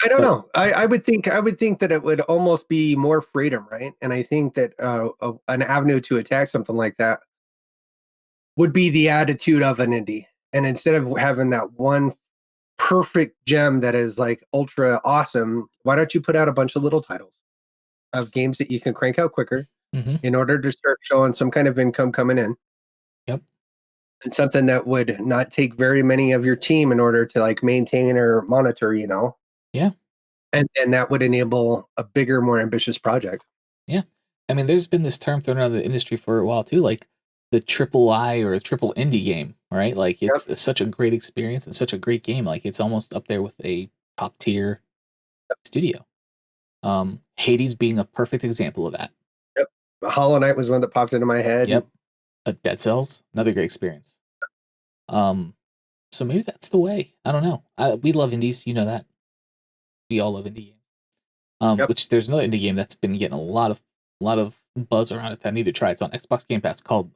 B: I don't know. I would think that it would almost be more freedom, right? And I think that an avenue to attack something like that would be the attitude of an indie. And instead of having that one perfect gem that is like ultra awesome, why don't you put out a bunch of little titles of games that you can crank out quicker in order to start showing some kind of income coming in?
A: Yep.
B: And something that would not take very many of your team in order to like maintain or monitor, you know?
A: Yeah.
B: And that would enable a bigger, more ambitious project.
A: Yeah. I mean, there's been this term thrown around the industry for a while too, like the triple I or a triple indie game, right? Like it's such a great experience and such a great game. Like it's almost up there with a top tier studio. Hades being a perfect example of that.
B: Yep. Hollow Knight was one that popped into my head.
A: Yep. Dead Cells, another great experience. So maybe that's the way. I don't know. We love indies, you know that. We all love indie games.
B: Yep.
A: Which there's another indie game that's been getting a lot of buzz around it that I need to try. It's on Xbox Game Pass called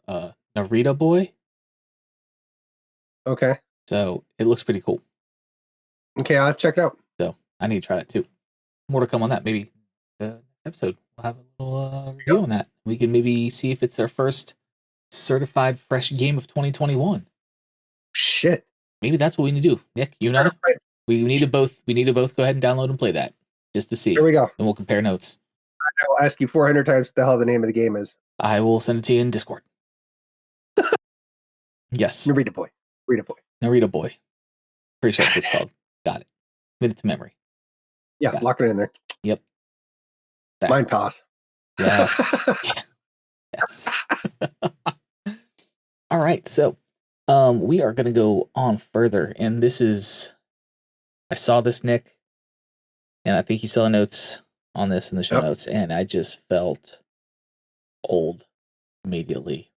A: Narita Boy.
B: Okay.
A: So it looks pretty cool.
B: Okay, I'll check it out.
A: So I need to try that too. More to come on that. Maybe the episode we'll have a little review on that. We can maybe see if it's our first certified fresh game of 2021.
B: Shit.
A: Maybe that's what we need to do. Nick, you and I, we need to both go ahead and download and play that just to see.
B: Here we go.
A: And we'll compare notes.
B: I will ask you 400 times what the hell the name of the game is.
A: I will send it to you in Discord. Yes.
B: Narita Boy.
A: Narita Boy. Pretty sure that's what it's called. Got it. Commit it to memory.
B: Yeah, lock it in there.
A: Yep.
B: Fact. Mind Palace.
A: Yes. Yes. All right. So we are going to go on further. And this is, I saw this, Nick, and I think you saw the notes on this in the show notes, and I just felt old immediately.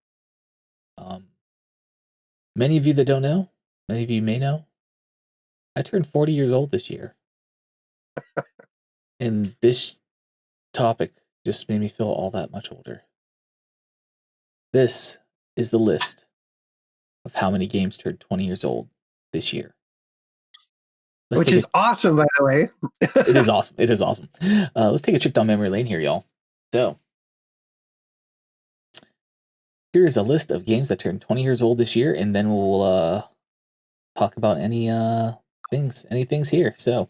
A: Many of you that don't know, many of you may know, I turned 40 years old this year. And this topic just made me feel all that much older. This is the list of how many games turned 20 years old this year.
B: Which is awesome, by the way.
A: It is awesome. It is awesome. Let's take a trip down memory lane here, y'all. So, here is a list of games that turned 20 years old this year, and then we'll talk about any things here. So,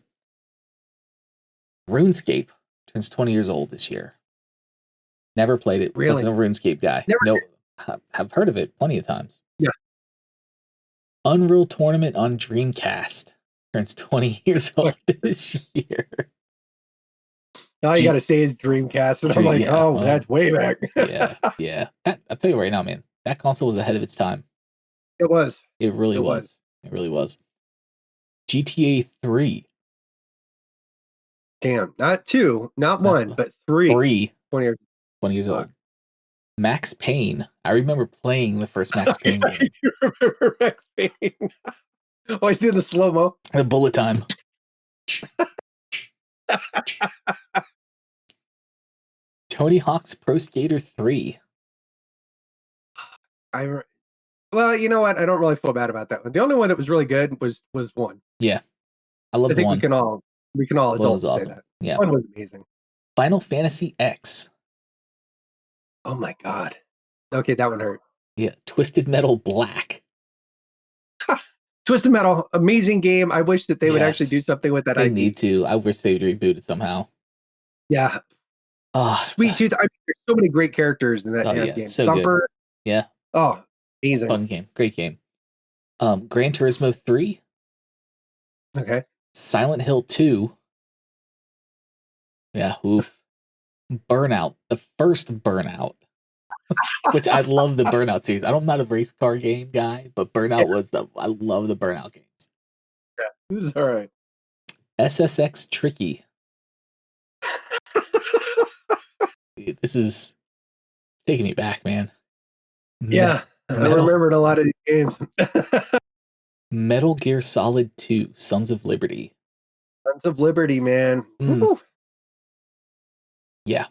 A: RuneScape turns 20 years old this year. Never played it.
B: Really?
A: Wasn't a RuneScape guy. No, have heard of it plenty of times.
B: Yeah.
A: Unreal Tournament on Dreamcast turns 20 years old this year.
B: All you got to say is Dreamcast, and I'm like, that's way back.
A: yeah. I'll tell you right now, man, that console was ahead of its time.
B: It was.
A: It really was. It really was. GTA 3.
B: Damn, not 2, not 1, but 3.
A: 3.
B: 20
A: years old. Max Payne. I remember playing the first Max Payne game.
B: You remember Max Payne? Always doing the slow-mo.
A: The bullet time. Tony Hawk's Pro Skater 3.
B: Well, you know what? I don't really feel bad about that one. The only one that was really good was 1.
A: Yeah. I love the one.
B: We can all adults say that.
A: Yeah.
B: 1 was amazing.
A: Final Fantasy X.
B: Oh my god. Okay, that one hurt.
A: Yeah. Twisted Metal Black.
B: Twisted Metal, amazing game. I wish that they would actually do something with that
A: IP. They
B: IP.
A: need to. I wish they would reboot it somehow.
B: Yeah. Sweet Tooth. I mean, there's so many great characters in that game.
A: So
B: Thumper.
A: Good. Yeah.
B: Oh, amazing.
A: Fun game. Great game. Gran Turismo 3.
B: Okay.
A: Silent Hill 2. Yeah. Oof. Burnout. The first Burnout. Which I love the Burnout series. I'm not a race car game guy, but Burnout I love the Burnout games.
B: Yeah, it was all right.
A: SSX Tricky. This is taking me back, man.
B: Yeah, I remembered a lot of these games.
A: Metal Gear Solid 2, Sons of Liberty.
B: Sons of Liberty, man.
A: Yeah.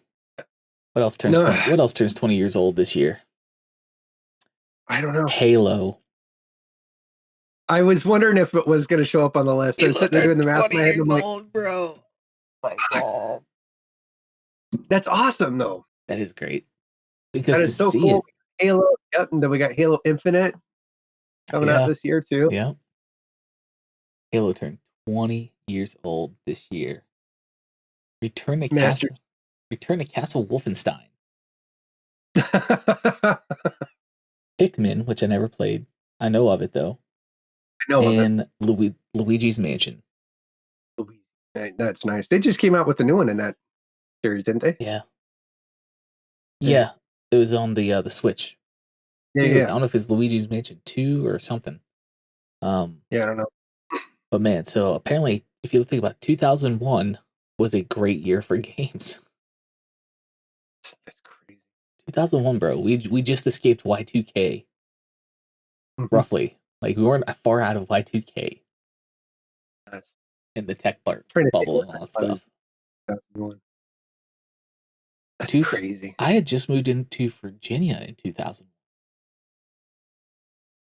A: What else turns 20 years old this year?
B: I don't know.
A: Halo.
B: I was wondering if it was going to show up on the list. I was sitting there doing the math in my head. I'm like,
A: old, bro. My God.
B: That's awesome, though.
A: That is great. Because
B: that is so cool. Halo, and then we got Halo Infinite coming out this year, too.
A: Yeah. Halo turned 20 years old this year. Return to Castle Wolfenstein. Pikmin, which I never played. I know of it, though.
B: I know
A: and of it. Luigi's Mansion.
B: That's nice. They just came out with a new one in that series, didn't they?
A: Yeah. Yeah. It was on the Switch.
B: Yeah.
A: I don't know if it's Luigi's Mansion 2 or something.
B: Yeah, I don't know.
A: But man, so apparently, if you think about it, 2001 was a great year for games.
B: That's crazy.
A: 2001, bro. We just escaped Y2K. Roughly. Like, we weren't far out of Y2K.
B: That's
A: in the tech bubble and all that stuff.
B: 2001. That's
A: Two,
B: crazy.
A: I had just moved into Virginia in 2000.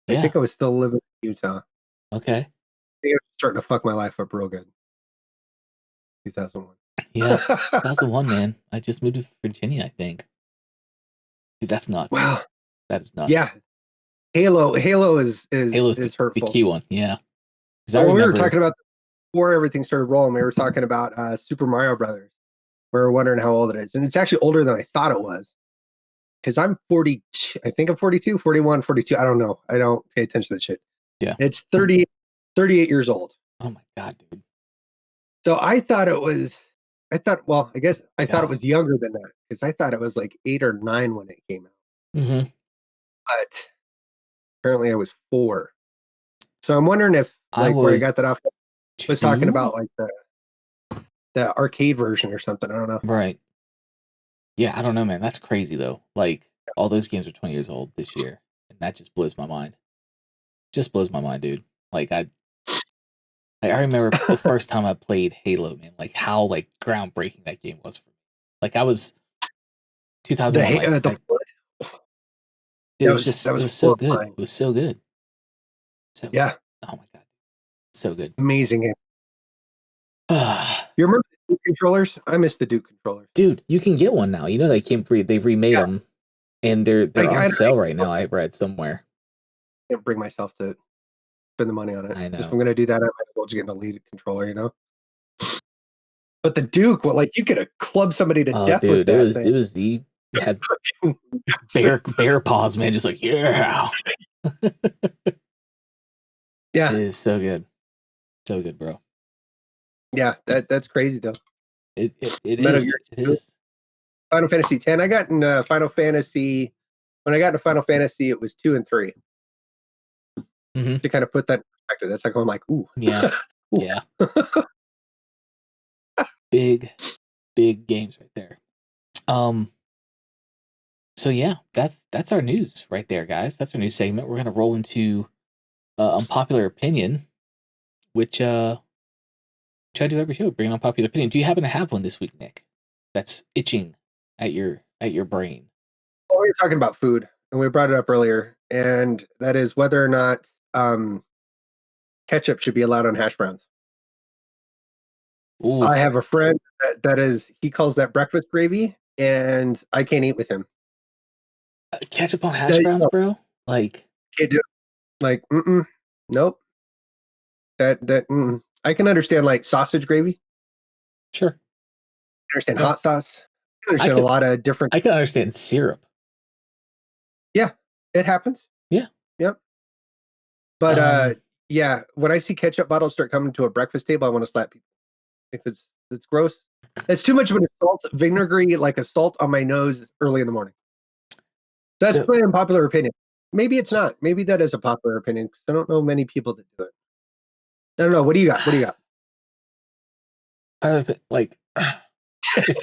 B: I
A: Yeah.
B: think I was still living in Utah.
A: Okay.
B: I think I was starting to fuck my life up real good. 2001.
A: Yeah. 2001, man. I just moved to Virginia, I think. Dude, that's nuts.
B: Wow.
A: That is nuts.
B: Yeah. Halo is
A: Halo's the
B: hurtful.
A: key one. Yeah. 'Cause I
B: When we were
A: remember.
B: talking about before everything started rolling, we were talking about Super Mario Brothers. We were wondering how old it is. And it's actually older than I thought it was. Because I'm 42. I think I'm 42, 41, 42. I don't know. I don't pay attention to that shit.
A: Yeah.
B: It's 38 years old.
A: Oh my God, dude.
B: So I thought it was, well, I guess I thought it
A: Yeah.
B: was younger than that because I thought it was like 8 or 9 when it came out.
A: Mm-hmm.
B: But apparently I was 4. So I'm wondering if,
A: I
B: like, where I
A: was
B: got that off was
A: 2.
B: talking about like the arcade version or something. I don't know.
A: Right. Yeah, I don't know, man. That's crazy though. Like all those games are 20 years old this year, and that just blows my mind. Just blows my mind, dude. Like I remember the first time I played Halo, man. Like how like groundbreaking that game was for me. Like I was 2001. Like
B: The
A: it was just
B: that
A: it
B: was
A: was so good.
B: horrifying.
A: It was so good. So
B: Yeah,
A: oh my God, so good.
B: amazing game. You remember the Duke controllers? I miss the Duke controllers.
A: Dude, you can get one now. You know they came free. They've remade
B: Yeah,
A: them, and they're on
B: I
A: sale right now. I read somewhere.
B: can't bring myself to spend the money on it.
A: I
B: Because if
A: know.
B: I'm going to do that, I might as well just get an Elite controller, you know? But the Duke, well, like you could have clubbed somebody to
A: Oh,
B: death with
A: dude, it
B: that
A: was
B: thing.
A: it was the it had bear paws, man. Just like yeah, it
B: Yeah,
A: is so good, bro.
B: yeah, that's crazy though.
A: It
B: Metal
A: is
B: Gear
A: it
B: 2,
A: is.
B: Final Fantasy 10. I got in Final Fantasy. When I got into Final Fantasy, it was 2 and 3.
A: Mm-hmm.
B: To kind of put that in perspective, that's like I'm like, ooh,
A: Yeah,
B: ooh.
A: yeah, big games right there. Um, so yeah, that's our news right there, guys. That's our news segment. We're gonna roll into unpopular opinion, which I do every show. Bring an unpopular opinion. Do you happen to have one this week, Nick? That's itching at your brain.
B: Well, we were talking about food, and we brought it up earlier, and that is whether or not ketchup should be allowed on hash browns.
A: Ooh,
B: I have a friend that is he calls that breakfast gravy, and I can't eat with him.
A: ketchup on hash
B: That,
A: browns, bro. Like,
B: can't do it. Like, nope. I can understand like sausage gravy.
A: sure.
B: I understand
A: Yeah,
B: hot sauce. I
A: I
B: understand a
A: could
B: lot of different.
A: I can understand syrup.
B: Yeah, it happens.
A: Yeah.
B: Yep. But
A: Um.
B: yeah, when I see ketchup bottles start coming to a breakfast table, I want to slap people. If it's gross. It's too much of an assault, vinegary, like assault on my nose early in the morning. That's
A: So,
B: my unpopular opinion. Maybe it's not. Maybe that is a popular opinion because I don't know many people that do it. I don't know. What do you got? What do you got?
A: like, if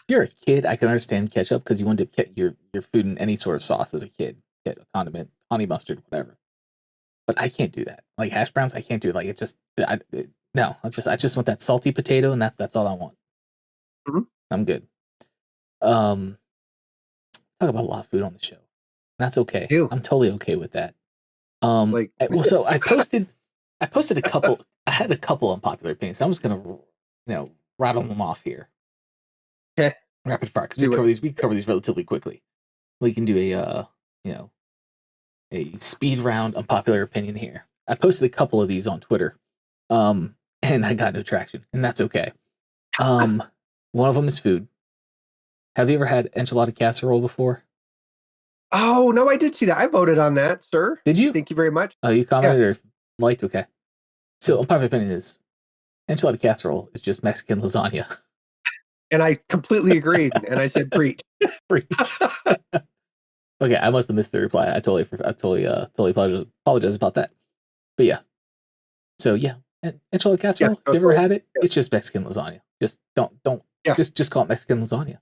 A: you're a kid, I can understand ketchup because you want to get your food in any sort of sauce as a kid, get a condiment, honey mustard, whatever. But I can't do that. Like hash browns, I can't do it. Like no. I just want that salty potato, and that's all I want.
B: Mhm.
A: I'm good. Um, talk about a lot of food on the show. That's okay.
B: Do
A: I'm totally okay with that.
B: like
A: Well, so I posted a couple. I had a couple unpopular opinions. I'm just gonna, rattle them off here,
B: okay.
A: rapid fire, because
B: Do it.
A: we cover these relatively quickly. We can do you know, a speed round unpopular opinion here. I posted a couple of these on Twitter, and I got no traction, and that's okay. One of them is food. Have you ever had enchilada casserole before?
B: Oh no, I did see that. I voted on that, sir.
A: Did you?
B: Thank you very much.
A: Oh, you commented
B: Yes,
A: or liked? Okay. So unpopular opinion is enchilada casserole is just Mexican lasagna.
B: and I completely agreed. And I said, preach.
A: Preach. Okay, I must have missed the reply. I totally apologize about that. But yeah, so yeah, enchilada
B: Yeah,
A: casserole. If
B: no,
A: you ever
B: totally.
A: had it,
B: Yeah,
A: it's just Mexican lasagna. Just don't
B: yeah.
A: just call it Mexican lasagna.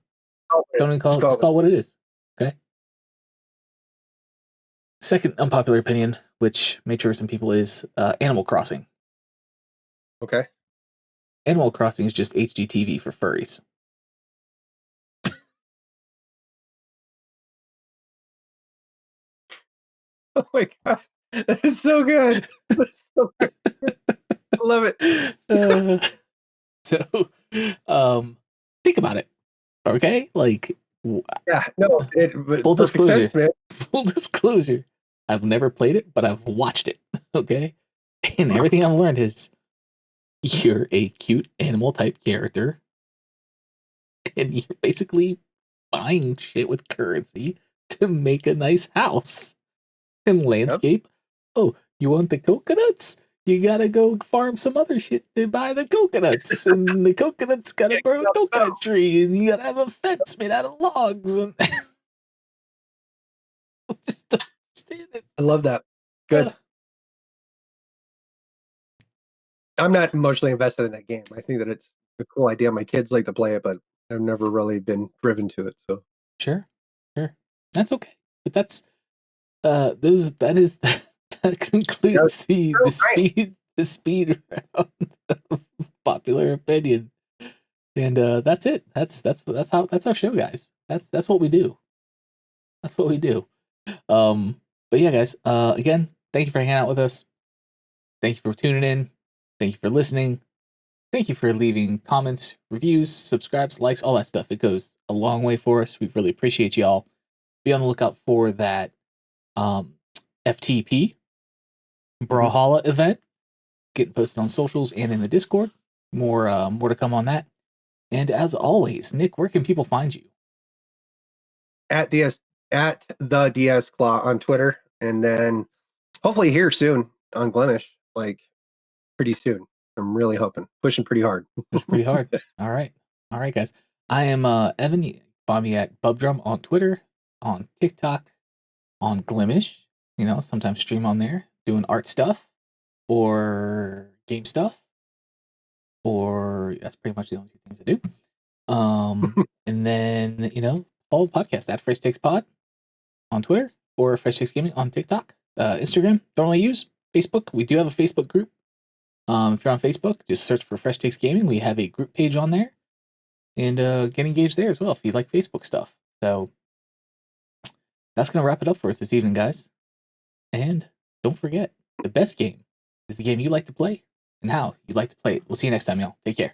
B: Just
A: Don't even call it. Just
B: it.
A: call it what it is. Okay. Second unpopular opinion, which may trigger some people, is Animal Crossing.
B: Okay.
A: Animal Crossing is just HGTV for furries.
B: Oh my god, that is so good. That's so good. I love it.
A: So, think about it. Okay, like,
B: Yeah, no, but
A: full
B: perfect
A: disclosure.
B: sense, man.
A: Full disclosure. I've never played it, but I've watched it. Okay, and everything I've learned is you're a cute animal type character, and you're basically buying shit with currency to make a nice house and landscape. Oh, you want the coconuts? You gotta go farm some other shit to buy the coconuts, and the coconuts gotta grow a coconut tree, and you gotta have a fence made out of logs. And I just don't understand it.
B: I love that. Good. I'm not emotionally invested in that game. I think that it's a cool idea. My kids like to play it, but I've never really been driven to it. So
A: Sure, that's okay. But that's that concludes the speed round of popular opinion. And that's it. That's our show, guys. That's what we do. That's what we do. But yeah, guys. Again, thank you for hanging out with us. Thank you for tuning in. Thank you for listening. Thank you for leaving comments, reviews, subscribes, likes, all that stuff. It goes a long way for us. We really appreciate y'all. Be on the lookout for that FTP Brawlhalla event getting posted on socials and in the Discord. More to come on that. And as always, Nick, where can people find you?
B: At the DS Claw on Twitter, and then hopefully here soon on Glemish, like pretty soon. I'm really hoping, pushing pretty hard.
A: Pushing pretty hard. All right, guys. I am Evan. You can find me at Bubdrum on Twitter, on TikTok, on Glemish. You know, sometimes stream on there, doing art stuff or game stuff, or that's pretty much the only two things I do. And then follow the podcast at Fresh Takes Pod on Twitter or Fresh Takes Gaming on TikTok, Instagram. Don't really use Facebook. We do have a Facebook group. If you're on Facebook, just search for Fresh Takes Gaming. We have a group page on there, and get engaged there as well if you like Facebook stuff. So that's gonna wrap it up for us this evening, guys. And don't forget, the best game is the game you like to play and how you like to play it. We'll see you next time, y'all. Take care.